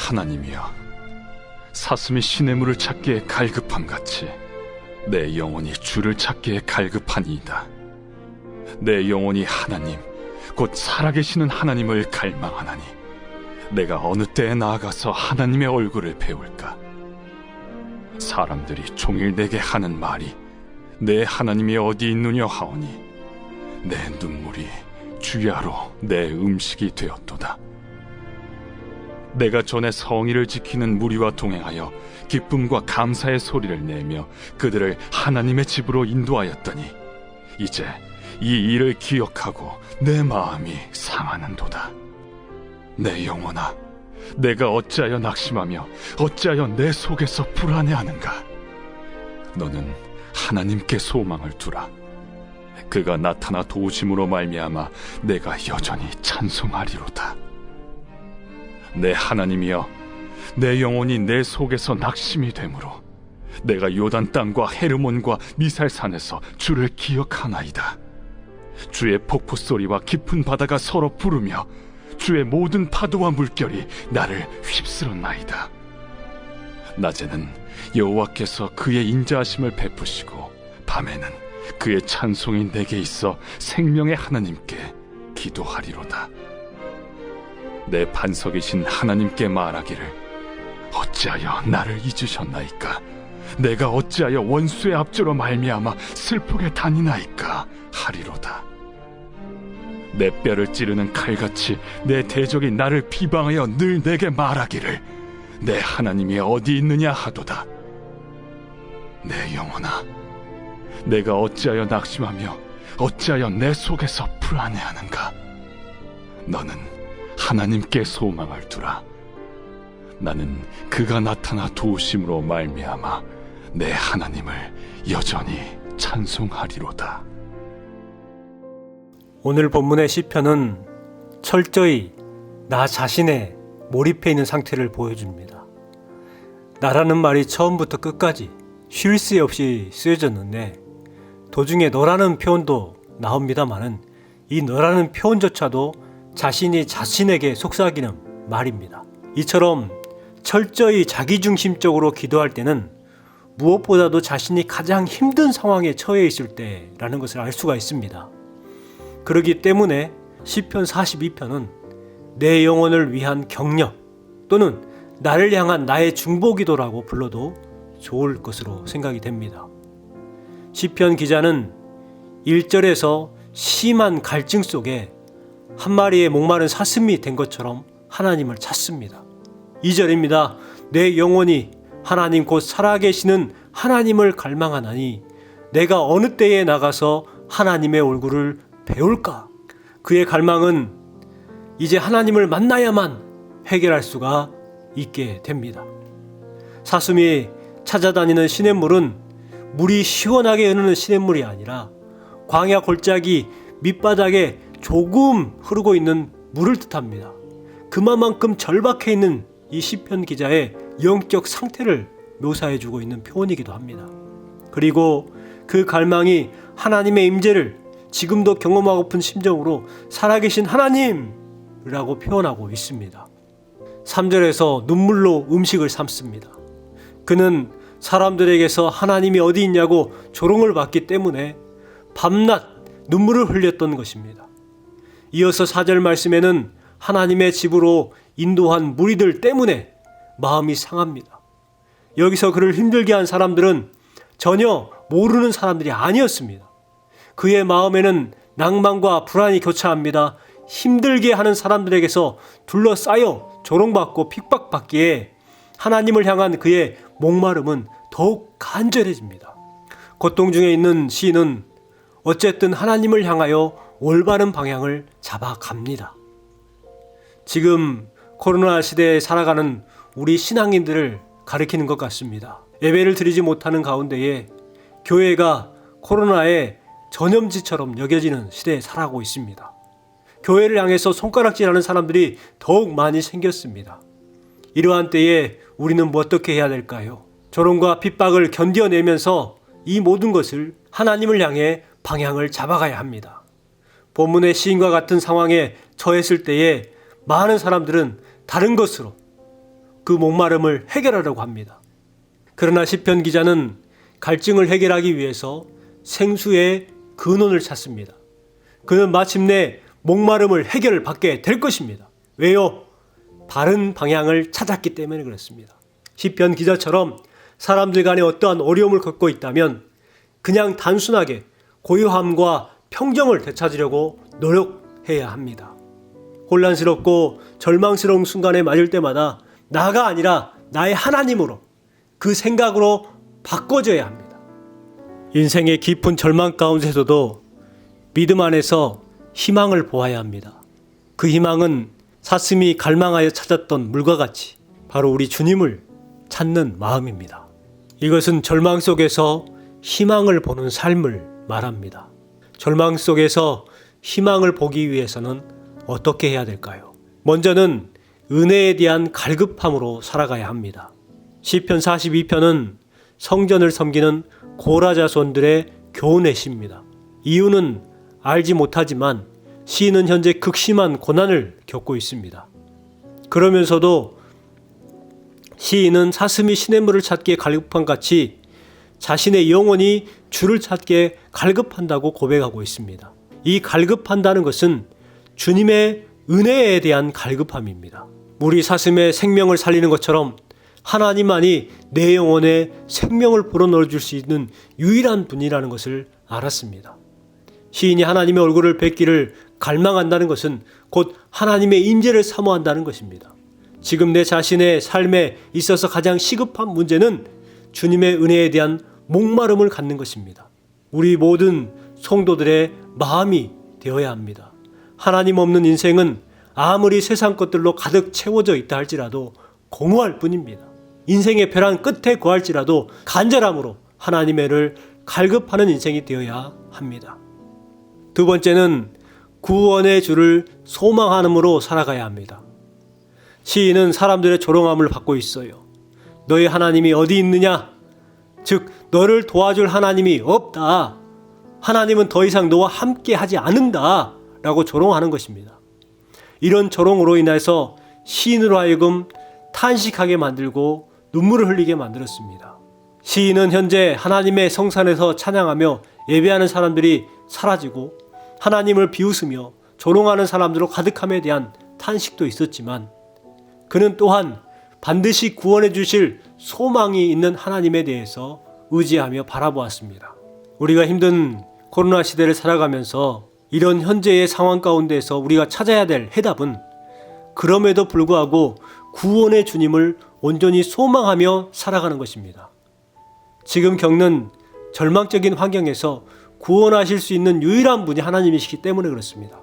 하나님이여, 사슴이 시냇물을 찾기에 갈급함같이 내 영혼이 주를 찾기에 갈급하니이다. 내 영혼이 하나님, 곧 살아계시는 하나님을 갈망하나니 내가 어느 때에 나아가서 하나님의 얼굴을 배울까? 사람들이 종일 내게 하는 말이 내 하나님이 어디 있느냐 하오니 내 눈물이 주야로 내 음식이 되었도다. 내가 전에 성의를 지키는 무리와 동행하여 기쁨과 감사의 소리를 내며 그들을 하나님의 집으로 인도하였더니 이제 이 일을 기억하고 내 마음이 상하는도다. 내 영혼아, 내가 어찌하여 낙심하며 어찌하여 내 속에서 불안해하는가? 너는 하나님께 소망을 두라. 그가 나타나 도우심으로 말미암아 내가 여전히 찬송하리로다. 내 하나님이여, 내 영혼이 내 속에서 낙심이 되므로 내가 요단 땅과 헤르몬과 미살산에서 주를 기억하나이다. 주의 폭포 소리와 깊은 바다가 서로 부르며 주의 모든 파도와 물결이 나를 휩쓸었나이다. 낮에는 여호와께서 그의 인자하심을 베푸시고 밤에는 그의 찬송이 내게 있어 생명의 하나님께 기도하리로다. 내 반석이신 하나님께 말하기를 어찌하여 나를 잊으셨나이까? 내가 어찌하여 원수의 압제로 말미암아 슬프게 다니나이까? 하리로다. 내 뼈를 찌르는 칼같이 내 대적이 나를 비방하여 늘 내게 말하기를 내 하나님이 어디 있느냐 하도다. 내 영혼아, 내가 어찌하여 낙심하며 어찌하여 내 속에서 불안해하는가? 너는 하나님께 소망을 두라. 나는 그가 나타나 도우심으로 말미암아 내 하나님을 여전히 찬송하리로다. 오늘 본문의 시편은 철저히 나 자신에 몰입해 있는 상태를 보여줍니다. 나라는 말이 처음부터 끝까지 쉴 새 없이 쓰여졌는데 도중에 너라는 표현도 나옵니다마는 이 너라는 표현조차도 자신이 자신에게 속삭이는 말입니다. 이처럼 철저히 자기중심적으로 기도할 때는 무엇보다도 자신이 가장 힘든 상황에 처해 있을 때라는 것을 알 수가 있습니다. 그렇기 때문에 시편 42편은 내 영혼을 위한 격려 또는 나를 향한 나의 중보기도라고 불러도 좋을 것으로 생각이 됩니다. 시편 기자는 1절에서 심한 갈증 속에 한 마리의 목마른 사슴이 된 것처럼 하나님을 찾습니다. 2절입니다. 내 영혼이 하나님 곧 살아계시는 하나님을 갈망하나니 내가 어느 때에 나가서 하나님의 얼굴을 배울까? 그의 갈망은 이제 하나님을 만나야만 해결할 수가 있게 됩니다. 사슴이 찾아다니는 시냇물은 물이 시원하게 흐르는 시냇물이 아니라 광야 골짜기 밑바닥에 조금 흐르고 있는 물을 뜻합니다. 그만큼 절박해 있는 이 시편 기자의 영적 상태를 묘사해주고 있는 표현이기도 합니다. 그리고 그 갈망이 하나님의 임재를 지금도 경험하고픈 심정으로 살아계신 하나님이라고 표현하고 있습니다. 3절에서 눈물로 음식을 삼습니다. 그는 사람들에게서 하나님이 어디 있냐고 조롱을 받기 때문에 밤낮 눈물을 흘렸던 것입니다. 이어서 4절 말씀에는 하나님의 집으로 인도한 무리들 때문에 마음이 상합니다. 여기서 그를 힘들게 한 사람들은 전혀 모르는 사람들이 아니었습니다. 그의 마음에는 낭만과 불안이 교차합니다. 힘들게 하는 사람들에게서 둘러싸여 조롱받고 핍박받기에 하나님을 향한 그의 목마름은 더욱 간절해집니다. 고통 중에 있는 시인은 어쨌든 하나님을 향하여 올바른 방향을 잡아갑니다. 지금 코로나 시대에 살아가는 우리 신앙인들을 가리키는 것 같습니다. 예배를 드리지 못하는 가운데에 교회가 코로나의 전염지처럼 여겨지는 시대에 살아가고 있습니다. 교회를 향해서 손가락질하는 사람들이 더욱 많이 생겼습니다. 이러한 때에 우리는 어떻게 해야 될까요? 조롱과 핍박을 견뎌내면서 이 모든 것을 하나님을 향해 방향을 잡아가야 합니다. 본문의 시인과 같은 상황에 처했을 때에 많은 사람들은 다른 것으로 그 목마름을 해결하려고 합니다. 그러나 시편 기자는 갈증을 해결하기 위해서 생수의 근원을 찾습니다. 그는 마침내 목마름을 해결받게 될 것입니다. 왜요? 바른 방향을 찾았기 때문에 그렇습니다. 시편 기자처럼 사람들 간에 어떠한 어려움을 겪고 있다면 그냥 단순하게 고요함과 평정을 되찾으려고 노력해야 합니다. 혼란스럽고 절망스러운 순간에 맞을 때마다 나가 아니라 나의 하나님으로, 그 생각으로 바꿔줘야 합니다. 인생의 깊은 절망 가운데서도 믿음 안에서 희망을 보아야 합니다. 그 희망은 사슴이 갈망하여 찾았던 물과 같이 바로 우리 주님을 찾는 마음입니다. 이것은 절망 속에서 희망을 보는 삶을 말합니다. 절망 속에서 희망을 보기 위해서는 어떻게 해야 될까요? 먼저는 은혜에 대한 갈급함으로 살아가야 합니다. 시편 42편은 성전을 섬기는 고라 자손들의 교훈의 시입니다. 이유는 알지 못하지만 시인은 현재 극심한 고난을 겪고 있습니다. 그러면서도 시인은 사슴이 시냇물을 찾기에 갈급한 같이 자신의 영혼이 주를 찾기에 갈급한다고 고백하고 있습니다. 이 갈급한다는 것은 주님의 은혜에 대한 갈급함입니다. 물이 사슴의 생명을 살리는 것처럼 하나님만이 내 영혼에 생명을 불어넣어 줄 수 있는 유일한 분이라는 것을 알았습니다. 시인이 하나님의 얼굴을 뵙기를 갈망한다는 것은 곧 하나님의 임재를 사모한다는 것입니다. 지금 내 자신의 삶에 있어서 가장 시급한 문제는 주님의 은혜에 대한 목마름을 갖는 것입니다. 우리 모든 성도들의 마음이 되어야 합니다. 하나님 없는 인생은 아무리 세상 것들로 가득 채워져 있다 할지라도 공허할 뿐입니다. 인생의 벼랑 끝에 거할지라도 간절함으로 하나님의를 갈급하는 인생이 되어야 합니다. 두 번째는 구원의 주를 소망함으로 살아가야 합니다. 시인은 사람들의 조롱함을 받고 있어요. 너희 하나님이 어디 있느냐? 즉 너를 도와줄 하나님이 없다. 하나님은 더 이상 너와 함께 하지 않는다 라고 조롱하는 것입니다. 이런 조롱으로 인해서 시인으로 하여금 탄식하게 만들고 눈물을 흘리게 만들었습니다. 시인은 현재 하나님의 성산에서 찬양하며 예배하는 사람들이 사라지고 하나님을 비웃으며 조롱하는 사람들로 가득함에 대한 탄식도 있었지만 그는 또한 반드시 구원해 주실 소망이 있는 하나님에 대해서 의지하며 바라보았습니다. 우리가 힘든 코로나 시대를 살아가면서 이런 현재의 상황 가운데서 우리가 찾아야 될 해답은 그럼에도 불구하고 구원의 주님을 온전히 소망하며 살아가는 것입니다. 지금 겪는 절망적인 환경에서 구원하실 수 있는 유일한 분이 하나님이시기 때문에 그렇습니다.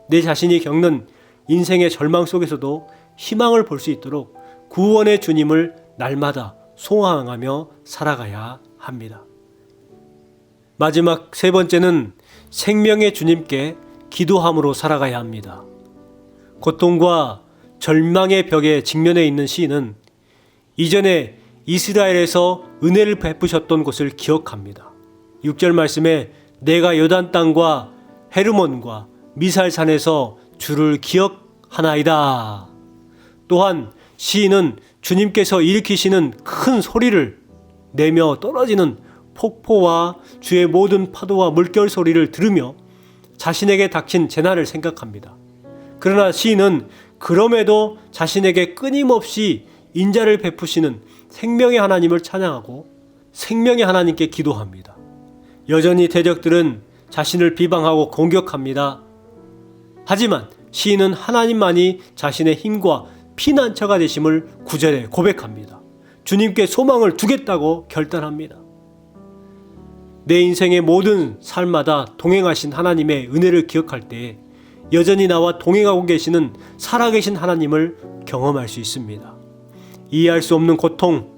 내 자신이 겪는 인생의 절망 속에서도 희망을 볼 수 있도록 구원의 주님을 날마다 소망하며 살아가야 합니다. 마지막 세 번째는 생명의 주님께 기도함으로 살아가야 합니다. 고통과 절망의 벽에 직면해 있는 시인은 이전에 이스라엘에서 은혜를 베푸셨던 것을 기억합니다. 6절 말씀에 내가 요단 땅과 헤르몬과 미살산에서 주를 기억하나이다. 또한 시인은 주님께서 일으키시는 큰 소리를 내며 떨어지는 폭포와 주의 모든 파도와 물결 소리를 들으며 자신에게 닥친 재난을 생각합니다. 그러나 시인은 그럼에도 자신에게 끊임없이 인자를 베푸시는 생명의 하나님을 찬양하고 생명의 하나님께 기도합니다. 여전히 대적들은 자신을 비방하고 공격합니다. 하지만 시인은 하나님만이 자신의 힘과 피난처가 되심을 9절에 고백합니다. 주님께 소망을 두겠다고 결단합니다. 내 인생의 모든 삶마다 동행하신 하나님의 은혜를 기억할 때 여전히 나와 동행하고 계시는 살아계신 하나님을 경험할 수 있습니다. 이해할 수 없는 고통,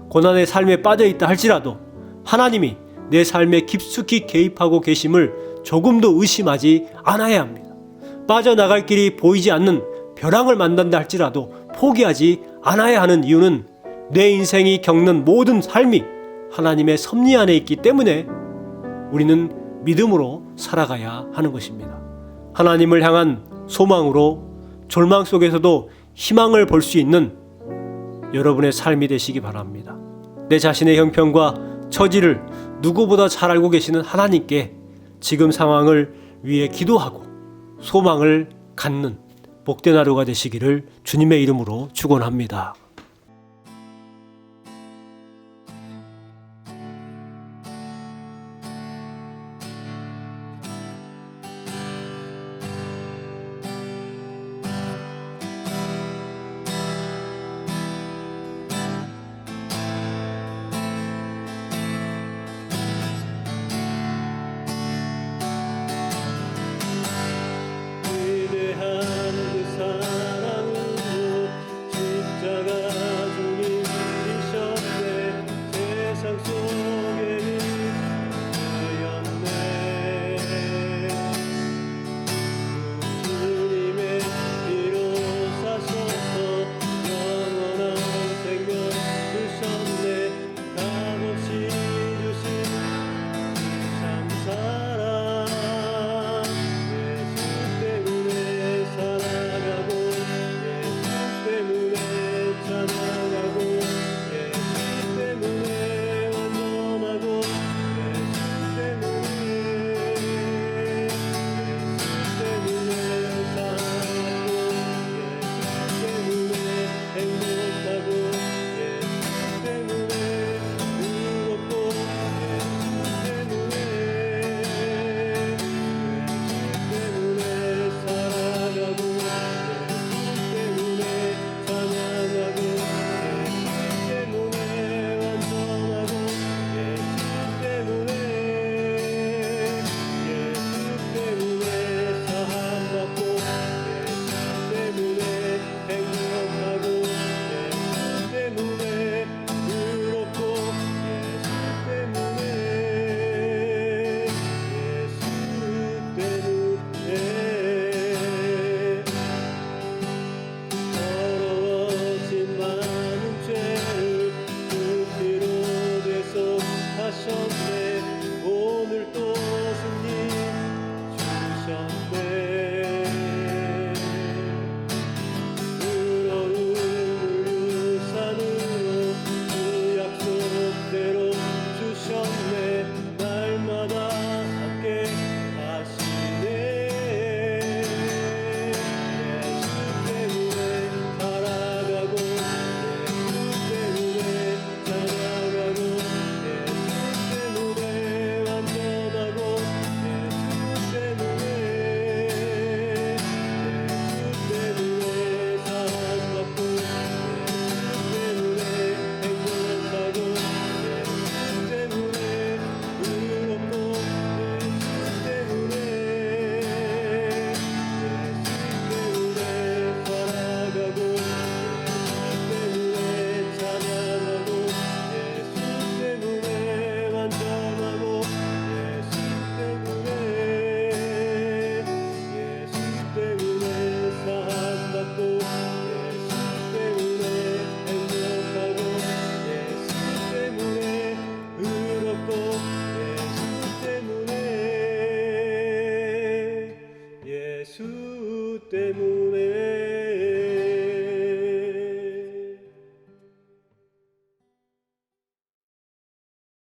고난의 삶에 빠져있다 할지라도 하나님이 내 삶에 깊숙이 개입하고 계심을 조금도 의심하지 않아야 합니다. 빠져나갈 길이 보이지 않는 벼랑을 만난다 할지라도 포기하지 않아야 하는 이유는 내 인생이 겪는 모든 삶이 하나님의 섭리 안에 있기 때문에 우리는 믿음으로 살아가야 하는 것입니다. 하나님을 향한 소망으로 절망 속에서도 희망을 볼 수 있는 여러분의 삶이 되시기 바랍니다. 내 자신의 형편과 처지를 누구보다 잘 알고 계시는 하나님께 지금 상황을 위해 기도하고 소망을 갖는 복된 하루가 되시기를 주님의 이름으로 축원합니다.